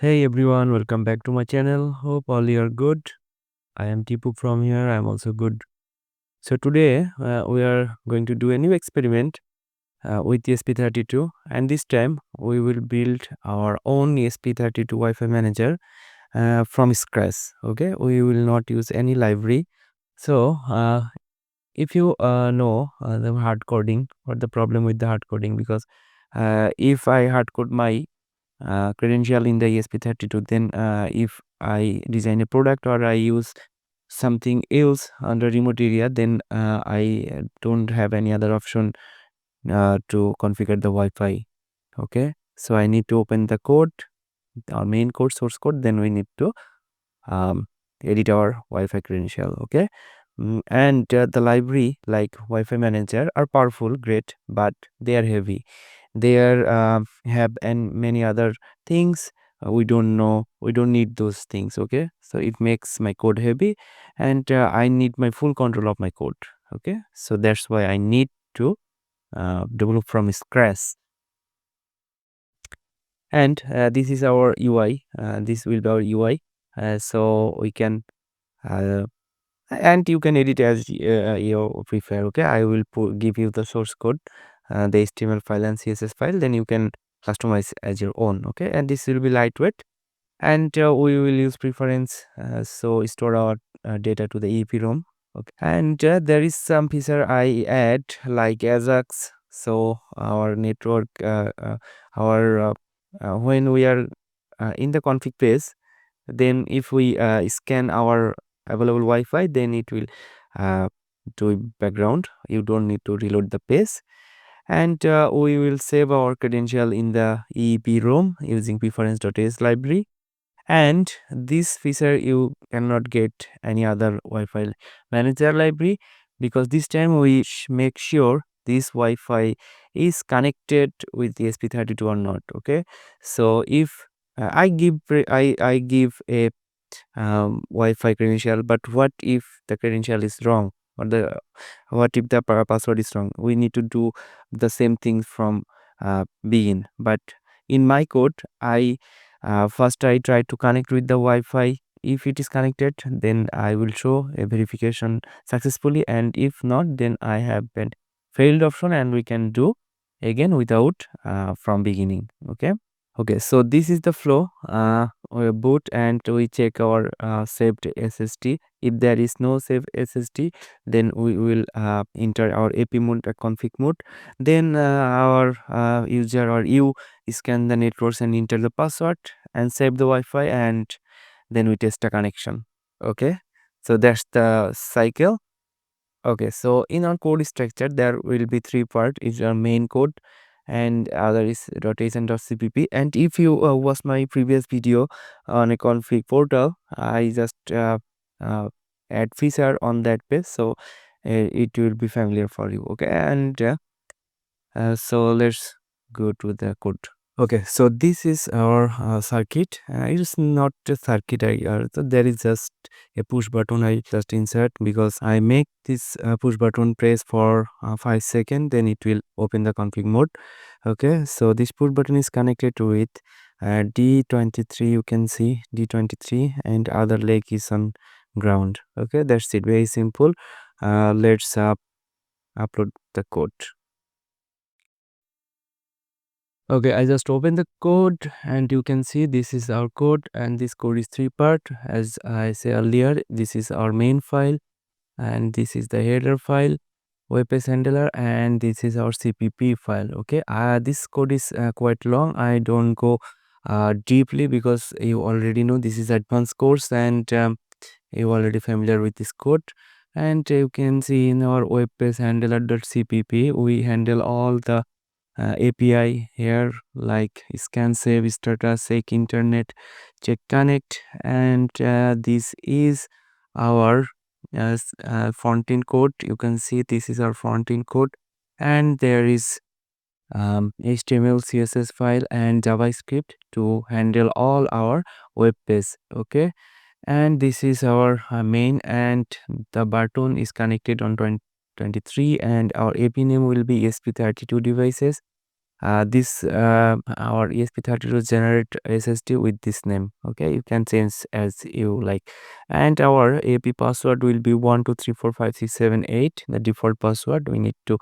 Hey everyone, welcome back to my channel. Hope all you are good. I am Tipu from here. I am also good. So today we are going to do a new experiment with ESP32, and this time we will build our own ESP32 Wi-Fi manager from scratch. Okay, we will not use any library. So if you know the hard coding or the problem with the hard coding, because if I hard code my credential in the ESP32, then if I design a product or I use something else under remote area, then I don't have any other option to configure the Wi-Fi. Okay, so I need to open the code, our main code, source code, then we need to um, edit our Wi-Fi credential. Okay. And the library like Wi-Fi Manager are powerful, great, but they are heavy. They are have and many other things we don't know. We don't need those things. Okay, so it makes my code heavy, and I need my full control of my code. Okay, so that's why I need to develop from scratch. And this is our UI. This will be our UI. So we can. And you can edit as you prefer. Okay, I will give you the source code, the HTML file and CSS file, then you can customize as your own. Okay, and this will be lightweight, and we will use preference, so store our data to the EEPROM. Okay, and there is some feature I add like AJAX, so our network our when we are in the config page, then if we scan our available Wi-Fi, then it will uh, do background. You don't need to reload the page, and we will save our credential in the EEPROM using preference.h library. And this feature you cannot get any other Wi-Fi manager library, because this time we make sure this Wi-Fi is connected with the ESP32 or not. Okay, so if I give a Wi-Fi credential, but what if the credential is wrong, or the what if the password is wrong? We need to do the same thing from begin. But in my code, first I try to connect with the Wi-Fi. If it is connected, then I will show a verification successfully, and if not, then I have a failed option, and we can do again without from beginning. Okay. Okay, so this is the flow. We boot and we check our saved SSD. If there is no saved SSD, then we will enter our AP mode, config mode. Then our user or you scan the networks and enter the password and save the Wi-Fi, and then we test the connection. Okay, so that's the cycle. Okay, so in our code structure, there will be three parts. Is our main code, and other is .h&.cpp. And if you watch my previous video on a config portal, I just uh, add feature on that page, so it will be familiar for you. Okay, and so let's go to the code. Okay, so this is our circuit. It is not a circuit. So there is just a push button I just insert, because I make this push button press for 5 seconds, then it will open the config mode. Okay, so this push button is connected to it D23. You can see D23, and other leg is on ground. Okay, that's it. Very simple. Let's upload the code. Okay, I just open the code, and you can see this is our code, and this code is three part. As I said earlier, this is our main file, and this is the header file, web page handler, and this is our CPP file. Okay, this code is quite long. I don't go deeply, because you already know this is advanced course, and you already familiar with this code. And you can see in our web page handler.cpp, we handle all the API here, like scan, save, status, check internet, check connect, and this is our front-end code. You can see this is our front-end code, and there is HTML, CSS file, and JavaScript to handle all our web page. Okay, and this is our main, and the button is connected on 23, and our AP name will be ESP32 devices. this our ESP32 generate SSD with this name. Okay, you can change as you like, and our AP password will be 1234567 8. The default password. We need to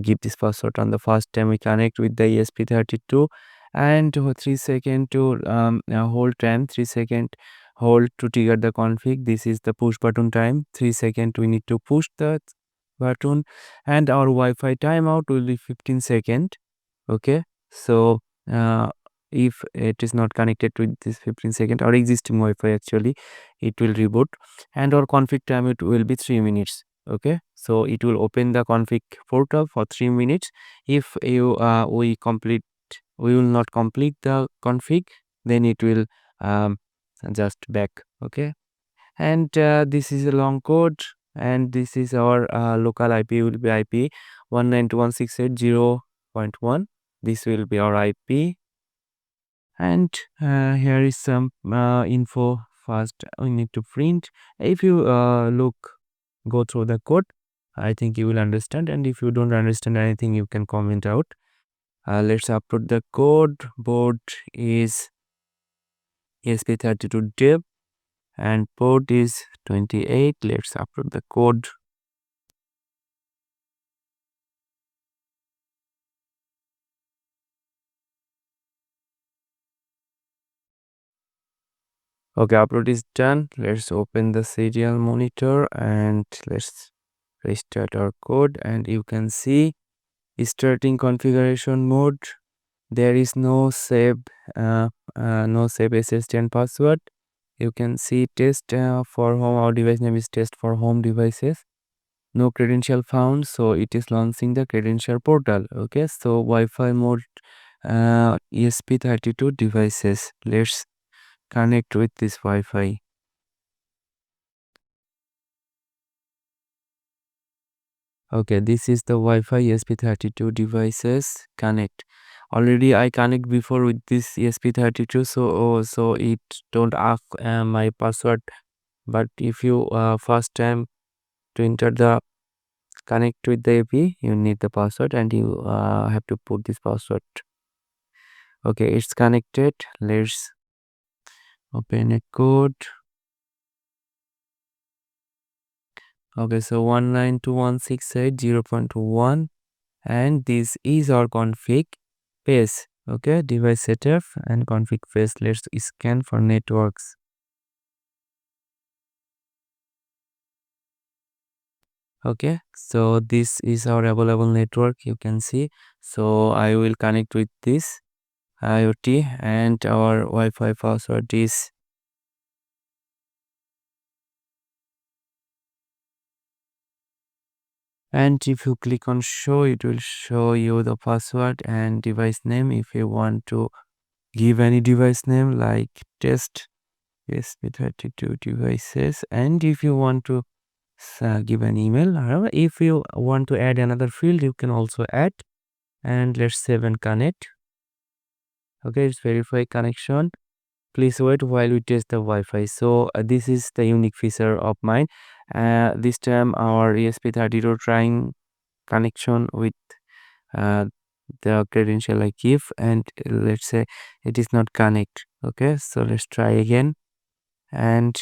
give this password on the first time we connect with the ESP32, and 3 second to hold time, 3 second hold to trigger the config. This is the push button time. 3 second we need to push the button, and our Wi-Fi timeout will be 15 second. Okay, so if it is not connected with this 15 second or existing Wi-Fi, actually it will reboot, and our config time it will be 3 minutes. Okay, so it will open the config portal for 3 minutes. If you we will not complete the config, then it will um, just back. Okay, and this is a long code, and this is our local IP will be IP 192.168.0.1. This will be our IP, and here is some info. First we need to print. If you go through the code, I think you will understand, and if you don't understand anything, you can comment out. Let's upload the code. Board is ESP32 dev, and port is 28. Let's upload the code. Okay, upload is done. Let's open the serial monitor and let's restart our code, and you can see starting configuration mode. There is no save SSD and password. You can see test for home. Our device name is test for home devices. No credential found, so it is launching the credential portal. Okay, so Wi-Fi mode, ESP32 devices. Let's connect with this Wi-Fi. Okay, this is the Wi-Fi ESP32 devices. Connect. Already I connect before with this ESP32, so it don't ask my password. But if you first time to enter the connect with the AP, you need the password, and you have to put this password. Okay, it's connected. Let's open a code. Okay, so 192.168.0.1, and this is our config page. Okay, device setup and config page. Let's scan for networks. Okay, so this is our available network, you can see. So I will connect with this IoT, and our Wi-Fi password is, and if you click on show, it will show you the password and device name. If you want to give any device name like test ESP32 devices, and if you want to give an email, or if you want to add another field, you can also add. And let's save and connect. Okay, it's verify connection. Please wait while we test the Wi-Fi. So this is the unique feature of mine. This time our ESP32 trying connection with uh, the credential I give, and let's say it is not connect. Okay, so let's try again, and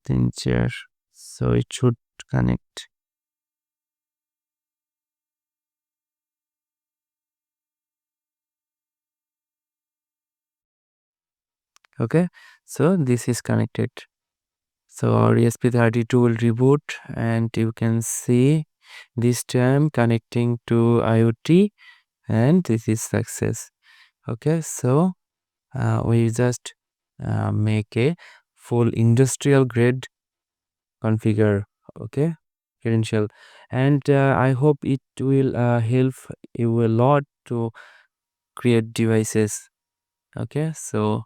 then share. So it should connect. Okay, so this is connected. So our ESP32 will reboot, and you can see this time connecting to IoT, and this is success. Okay, so we just make a full industrial grade configure. Okay, credential, and I hope it will help you a lot to create devices. Okay, so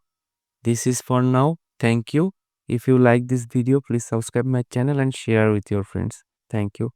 this is for now. Thank you. If you like this video, please subscribe my channel and share with your friends. Thank you.